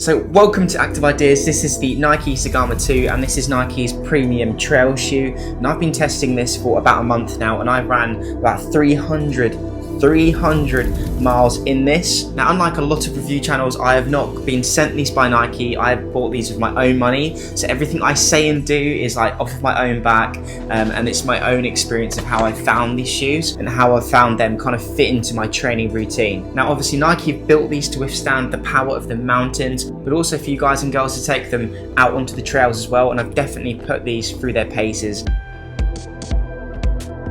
So welcome to Active Ideas. This is the Nike Zegama 2 and this is Nike's premium trail shoe, and I've been testing this for about a month now and I've ran about 300 miles in this. Now, unlike a lot of review channels, I have not been sent these by Nike. I have bought these with my own money, so everything I say and do is like off of my own back, and it's my own experience of how I found these shoes and how I found them kind of fit into my training routine. Now obviously Nike have built these to withstand the power of the mountains, but also for you guys and girls to take them out onto the trails as well, and I've definitely put these through their paces.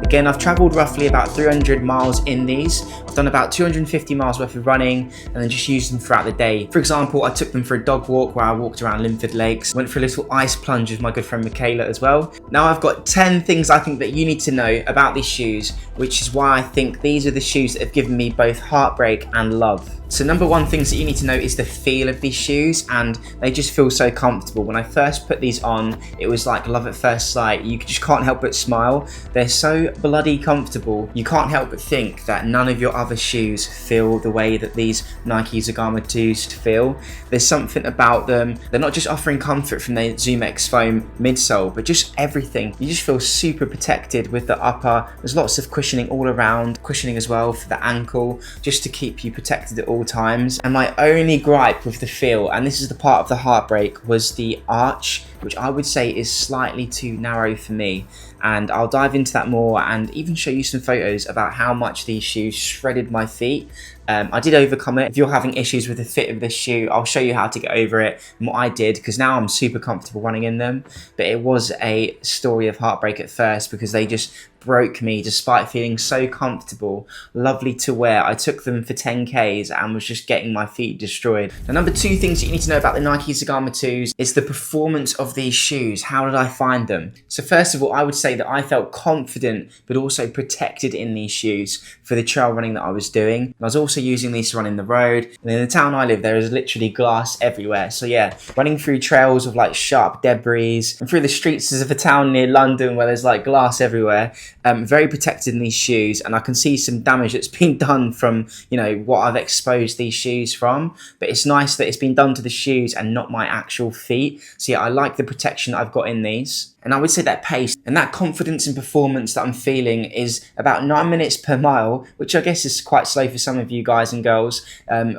Again, I've travelled roughly about 300 miles in these. I've done about 250 miles worth of running and then just used them throughout the day. For example, I took them for a dog walk where I walked around Linford Lakes, went for a little ice plunge with my good friend Michaela as well. Now I've got 10 things I think that you need to know about these shoes, which is why I think these are the shoes that have given me both heartbreak and love. So number one things that you need to know is the feel of these shoes, and they just feel so comfortable. When I first put these on, it was like love at first sight. You just can't help but smile. They're so bloody comfortable. You can't help but think that none of your other shoes feel the way that these Nike Zegama 2s feel. There's something about them. They're not just offering comfort from their ZoomX foam midsole, but just everything. You just feel super protected with the upper. There's lots of cushioning all around, cushioning as well for the ankle, just to keep you protected at all times. And my only gripe with the feel, and this is the part of the heartbreak, was the arch, which I would say is slightly too narrow for me. And I'll dive into that more and even show you some photos about how much these shoes shredded my feet. I did overcome it. If you're having issues with the fit of this shoe, I'll show you how to get over it and what I did, because now I'm super comfortable running in them. But it was a story of heartbreak at first because they just broke me despite feeling so comfortable, lovely to wear. I took them for 10Ks and was just getting my feet destroyed. Now, number two things that you need to know about the Nike Zegama 2s is the performance of these shoes. How did I find them? So first of all, I would say that I felt confident but also protected in these shoes for the trail running that I was doing. And I was also using these to run in the road, and in the town I live there is literally glass everywhere. So yeah, running through trails of like sharp debris and through the streets of a town near London where there's like glass everywhere. Very protected in these shoes, and I can see some damage that's been done from, you know, what I've exposed these shoes from, but it's nice that it's been done to the shoes and not my actual feet. So yeah, I like the protection that I've got in these. And I would say that pace and that confidence and performance that I'm feeling is about 9 minutes per mile, which I guess is quite slow for some of you guys and girls,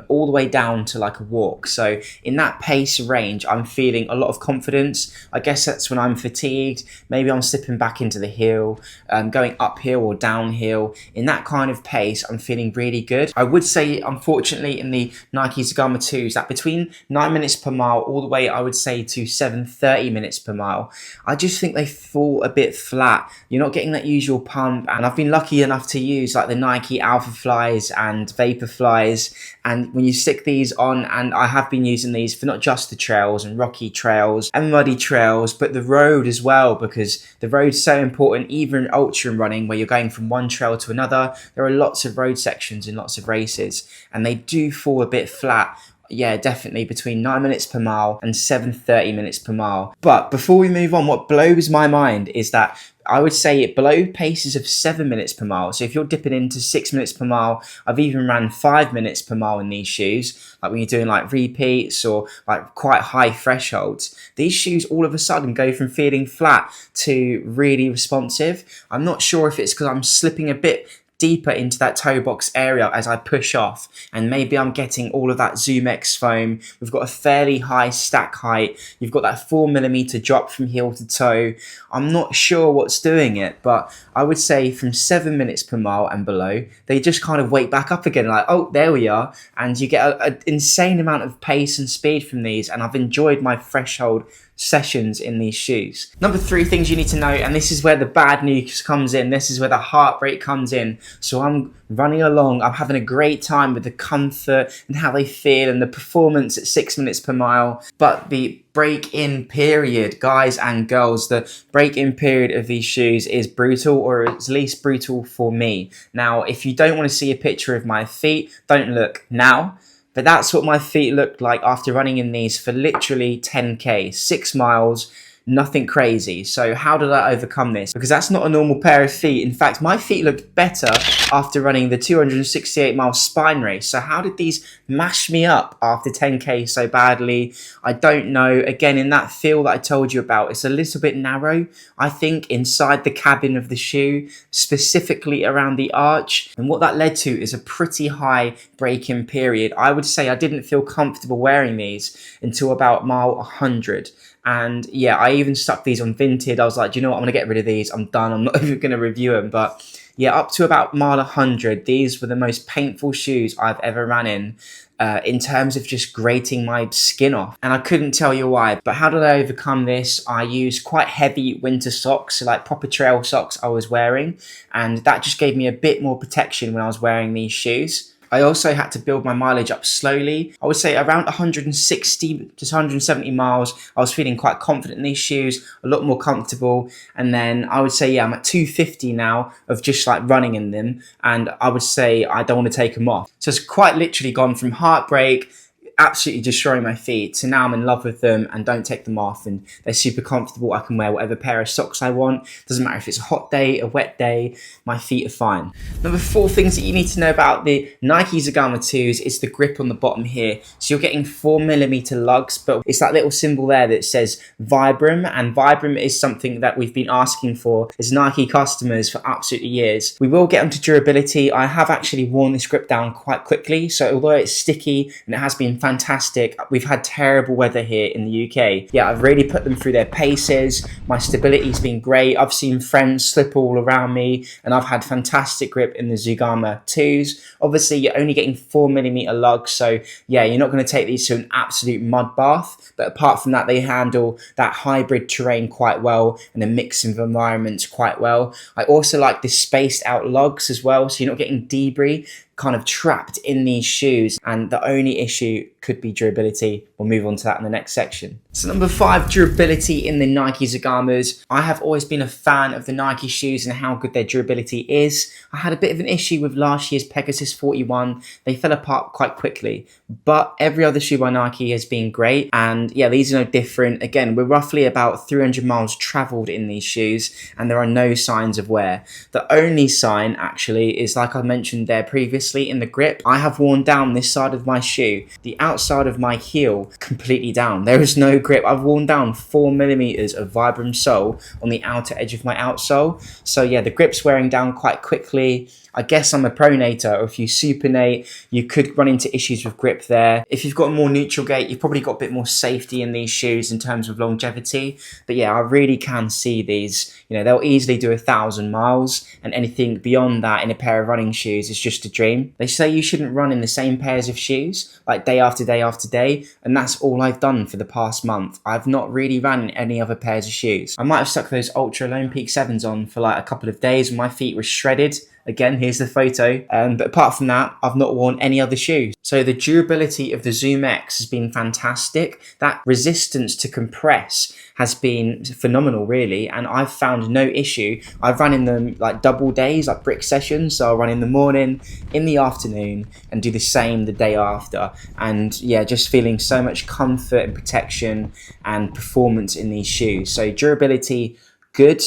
all the way down to like a walk. So in that pace range, I'm feeling a lot of confidence. I guess that's when I'm fatigued. Maybe I'm slipping back into the hill, going uphill or downhill. In that kind of pace, I'm feeling really good. I would say, unfortunately, in the Nike Zegama 2s, that between 9 minutes per mile all the way, I would say, to 7:30 minutes per mile, I just think they fall a bit flat. You're not getting that usual pump, and I've been lucky enough to use like the Nike Alpha Flies and Vapor Flies, and when you stick these on, and I have been using these for not just the trails and rocky trails and muddy trails, but the road as well, because the road's so important. Even in ultra running where you're going from one trail to another, there are lots of road sections in lots of races, and they do fall a bit flat. Yeah, definitely between 9 minutes per mile and 7:30 minutes per mile. But before we move on, what blows my mind is that I would say it below paces of 7 minutes per mile. So if you're dipping into 6 minutes per mile, I've even ran 5 minutes per mile in these shoes. Like when you're doing like repeats or like quite high thresholds, these shoes all of a sudden go from feeling flat to really responsive. I'm not sure if it's because I'm slipping a bit deeper into that toe box area as I push off, and maybe I'm getting all of that ZoomX foam. We've got a fairly high stack height. You've got that 4mm drop from heel to toe. I'm not sure what's doing it, but I would say from 7 minutes per mile and below, they just kind of wake back up again, like, oh, there we are, and you get an insane amount of pace and speed from these, and I've enjoyed my threshold sessions in these shoes. Number three things you need to know, and this is where the bad news comes in, this is where the heartbreak comes in. So I'm running along, I'm having a great time with the comfort and how they feel and the performance at 6 minutes per mile, but the break-in period, guys and girls, the break-in period of these shoes is brutal, or at least brutal for me. Now, if you don't want to see a picture of my feet, don't look now. But that's what my feet looked like after running in these for literally 10K, 6 miles, nothing crazy. So how did I overcome this? Because that's not a normal pair of feet. In fact, my feet looked better after running the 268-mile spine race. So how did these mash me up after 10K so badly? I don't know. Again, in that feel that I told you about, it's a little bit narrow, I think, inside the cabin of the shoe, specifically around the arch. And what that led to is a pretty high break-in period. I would say I didn't feel comfortable wearing these until about mile 100. And yeah, I even stuck these on Vinted. I was like, do you know what? I'm going to get rid of these. I'm done. I'm not even going to review them. But yeah, up to about mile 100, these were the most painful shoes I've ever ran in terms of just grating my skin off. And I couldn't tell you why. But how did I overcome this? I used quite heavy winter socks, so like proper trail socks I was wearing. And that just gave me a bit more protection when I was wearing these shoes. I also had to build my mileage up slowly. I would say around 160 to 170 miles, I was feeling quite confident in these shoes, a lot more comfortable. And then I would say, yeah, I'm at 250 now of just like running in them. And I would say I don't want to take them off. So it's quite literally gone from heartbreak, absolutely destroying my feet, so now I'm in love with them and don't take them off, and they're super comfortable. I can wear whatever pair of socks I want. Doesn't matter if it's a hot day, a wet day, my feet are fine. Number 4 things that you need to know about the Nike Zegama 2s is the grip on the bottom here. So you're getting 4mm lugs, but it's that little symbol there that says Vibram, and Vibram is something that we've been asking for as Nike customers for absolutely years. We will get onto durability. I have actually worn this grip down quite quickly, so although it's sticky and it has been fantastic, we've had terrible weather here in the UK. Yeah, I've really put them through their paces. My stability's been great. I've seen friends slip all around me, and I've had fantastic grip in the Zegama 2s. Obviously, you're only getting 4mm lugs, so yeah, you're not going to take these to an absolute mud bath. But apart from that, they handle that hybrid terrain quite well and a mix of environments quite well. I also like the spaced out lugs as well, so you're not getting debris kind of trapped in these shoes, and the only issue could be durability. We'll move on to that in the next section. So number 5, durability in the Nike Zegamas. I have always been a fan of the Nike shoes and how good their durability is. I had a bit of an issue with last year's Pegasus 41. They fell apart quite quickly, but every other shoe by Nike has been great, and yeah, these are no different. Again, we're roughly about 300 miles traveled in these shoes, and there are no signs of wear. The only sign actually is, like I mentioned there previously, in the grip. I have worn down this side of my shoe, the outside of my heel, completely down. There is no grip. I've worn down 4mm of Vibram sole on the outer edge of my outsole. So yeah, the grip's wearing down quite quickly. I guess I'm a pronator, or if you supinate, you could run into issues with grip there. If you've got a more neutral gait, you've probably got a bit more safety in these shoes in terms of longevity. But yeah, I really can see these. You know, they'll easily do 1,000 miles, and anything beyond that in a pair of running shoes is just a dream. They say you shouldn't run in the same pairs of shoes, like day after day after day, and that's all I've done for the past month. I've not really ran in any other pairs of shoes. I might have stuck those Ultra Lone Peak 7s on for like a couple of days when my feet were shredded. Again, here's the photo. But apart from that, I've not worn any other shoes. So the durability of the Zoom X has been fantastic. That resistance to compress has been phenomenal, really. And I've found no issue. I've run in them like double days, like brick sessions. So I'll run in the morning, in the afternoon, and do the same the day after. And yeah, just feeling so much comfort and protection and performance in these shoes. So durability, good.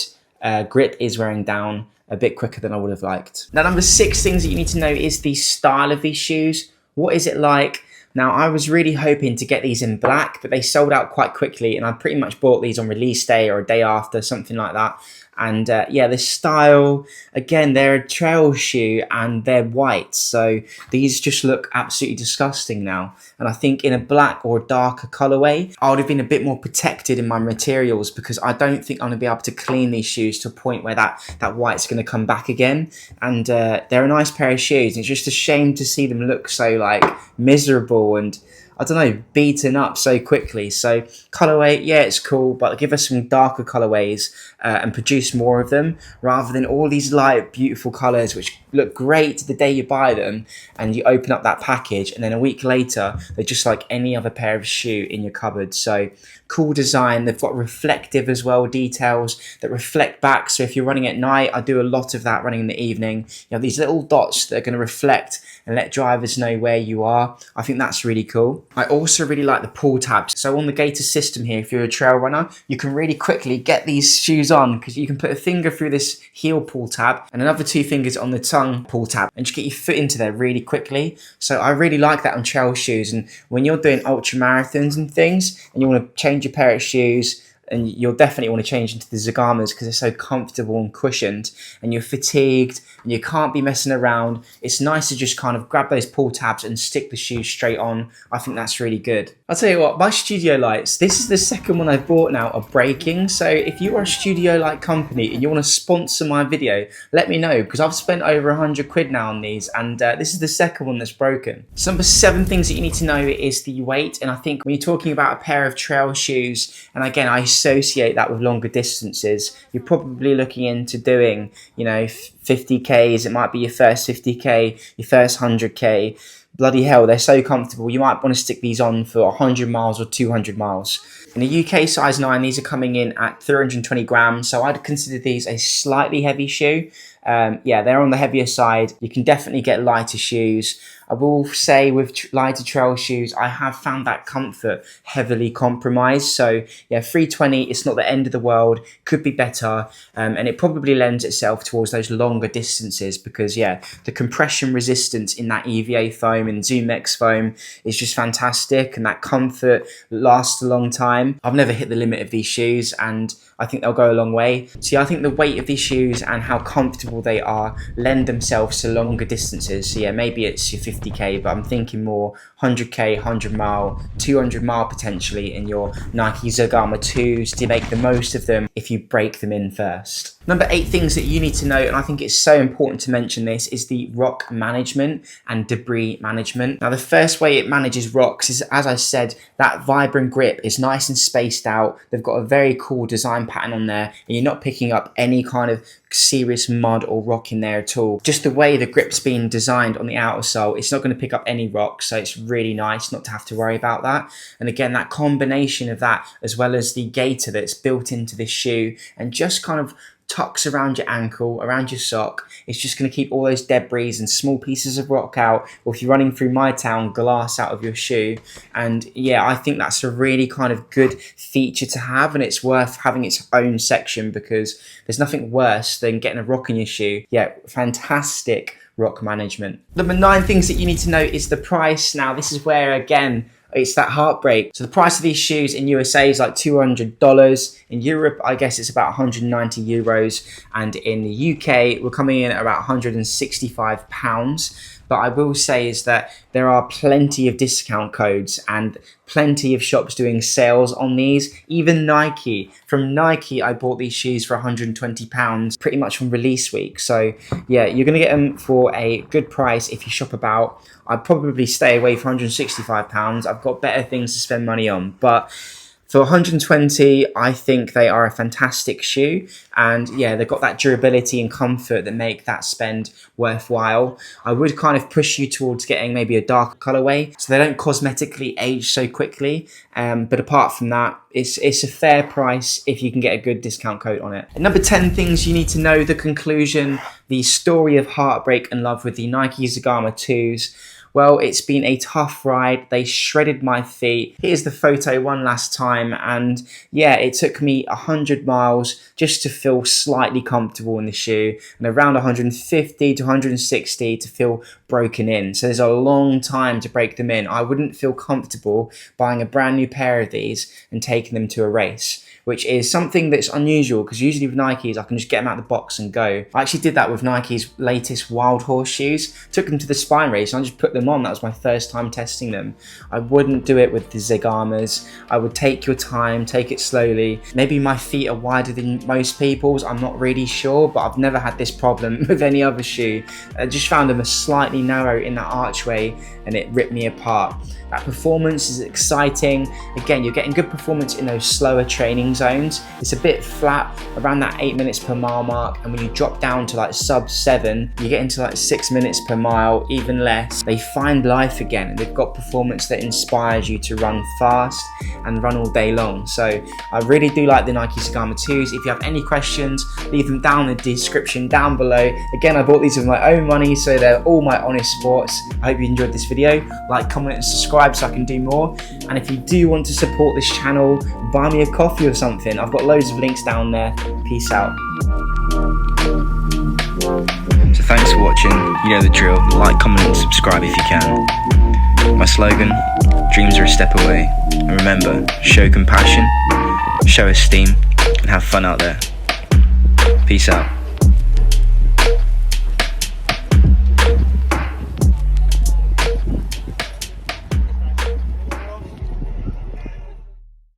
Grip is wearing down a bit quicker than I would have liked. Now, number 6 things that you need to know is the style of these shoes. What is it like? Now, I was really hoping to get these in black, but they sold out quite quickly, and I pretty much bought these on release day or a day after, something like that. And yeah, the style, again, they're a trail shoe and they're white. So these just look absolutely disgusting now. And I think in a black or a darker colorway, I would have been a bit more protected in my materials, because I don't think I'm gonna be able to clean these shoes to a point where that white's gonna come back again. And they're a nice pair of shoes. And it's just a shame to see them look so like miserable and, I don't know, beaten up so quickly. So colorway, yeah, it's cool, but give us some darker colorways and produce more of them, rather than all these light, beautiful colors which look great the day you buy them, and you open up that package and then a week later they're just like any other pair of shoe in your cupboard. So cool design. They've got reflective as well, details that reflect back. So if you're running at night, I do a lot of that running in the evening. You have these little dots that are going to reflect and let drivers know where you are. I think that's really cool. I also really like the pull tabs. So on the Gator system here, if you're a trail runner, you can really quickly get these shoes on because you can put a finger through this heel pull tab and another 2 fingers on the tongue pull tab and just get your foot into there really quickly. So I really like that on trail shoes. And when you're doing ultra marathons and things and you want to change your pair of shoes, and you'll definitely want to change into the Zegamas because they're so comfortable and cushioned, and you're fatigued and you can't be messing around. It's nice to just kind of grab those pull tabs and stick the shoes straight on. I think that's really good. I'll tell you what, my studio lights, this is the second one I've bought now, are breaking. So if you are a studio light company and you want to sponsor my video, let me know because I've spent over 100 quid now on these, and this is the second one that's broken. So number 7 things that you need to know is the weight. And I think when you're talking about a pair of trail shoes, and again, I associate that with longer distances, you're probably looking into doing, 50Ks. It might be your first 50K, your first 100K. Bloody hell, they're so comfortable. You might want to stick these on for 100 miles or 200 miles. In the UK size 9, these are coming in at 320 grams. So I'd consider these a slightly heavy shoe. Yeah, they're on the heavier side. You can definitely get lighter shoes. I will say with lighter trail shoes, I have found that comfort heavily compromised. So yeah, 320, it's not the end of the world, could be better. And it probably lends itself towards those longer distances because yeah, the compression resistance in that EVA foam and Zoom X foam is just fantastic. And that comfort lasts a long time. I've never hit the limit of these shoes and I think they'll go a long way. So yeah, I think the weight of these shoes and how comfortable they are lend themselves to longer distances. So yeah, maybe it's your 50K, but I'm thinking more 100K, 100 mile, 200 mile potentially in your Nike Zegama 2s to make the most of them if you break them in first. Number 8 things that you need to know, and I think it's so important to mention this, is the rock management and debris management. Now, the first way it manages rocks is, as I said, that Vibram Grip is nice and spaced out. They've got a very cool design pattern on there, and you're not picking up any kind of serious mud or rock in there at all. Just the way the grip's been designed on the outer sole, it's not going to pick up any rocks, so it's really nice not to have to worry about that. And again, that combination of that, as well as the gaiter that's built into this shoe and just kind of tucks around your ankle, around your sock, it's just going to keep all those debris and small pieces of rock out, or if you're running through my town, glass out of your shoe. And yeah, I think that's a really kind of good feature to have, and it's worth having its own section because there's nothing worse than getting a rock in your shoe. Yeah, fantastic rock management. Number 9 things that you need to know is the price. Now, this is where, again, it's that heartbreak. So the price of these shoes in USA is like $200. In Europe, I guess it's about 190 euros. And in the UK, we're coming in at about 165 pounds. But I will say is that there are plenty of discount codes and plenty of shops doing sales on these. Even Nike. From Nike, I bought these shoes for 120 pounds pretty much from release week. So yeah, you're going to get them for a good price if you shop about. I'd probably stay away for 165 pounds. I've got better things to spend money on. But for 120, I think they are a fantastic shoe. And yeah, they've got that durability and comfort that make that spend worthwhile. I would kind of push you towards getting maybe a darker colorway so they don't cosmetically age so quickly. But apart from that, it's a fair price if you can get a good discount code on it. And number 10 things you need to know, the conclusion, the story of heartbreak and love with the Nike Zegama 2s. Well, it's been a tough ride. They shredded my feet. Here's the photo one last time. And yeah, it took me 100 miles just to feel slightly comfortable in the shoe and around 150 to 160 to feel broken in. So there's a long time to break them in. I wouldn't feel comfortable buying a brand new pair of these and taking them to a race, which is something that's unusual because usually with Nikes, I can just get them out of the box and go. I actually did that with Nike's latest Wild Horse shoes. Took them to the Spine race and I just put them on. That was my first time testing them. I wouldn't do it with the Zegamas. I would take your time, take it slowly. Maybe my feet are wider than most people's. I'm not really sure, but I've never had this problem with any other shoe. I just found them slightly narrow in that archway and it ripped me apart. That performance is exciting. Again, you're getting good performance in those slower training zones. It's a bit flat around that 8 minutes per mile mark, and when you drop down to like sub 7, you get into like 6 minutes per mile, even less. They find life again, and they've got performance that inspires you to run fast and run all day long. So I really do like the Nike Zegama 2s. If you have any questions, leave them down in the description down below. Again, I bought these with my own money, so they're all my honest thoughts. I hope you enjoyed this video. Like, comment and subscribe so I can do more. And if you do want to support this channel, buy me a coffee or something. I've got loads of links down there. Peace out. So thanks for watching. You know the drill. Like, comment and subscribe if you can. My slogan, dreams are a step away. And remember, show compassion, show esteem, and have fun out there. Peace out.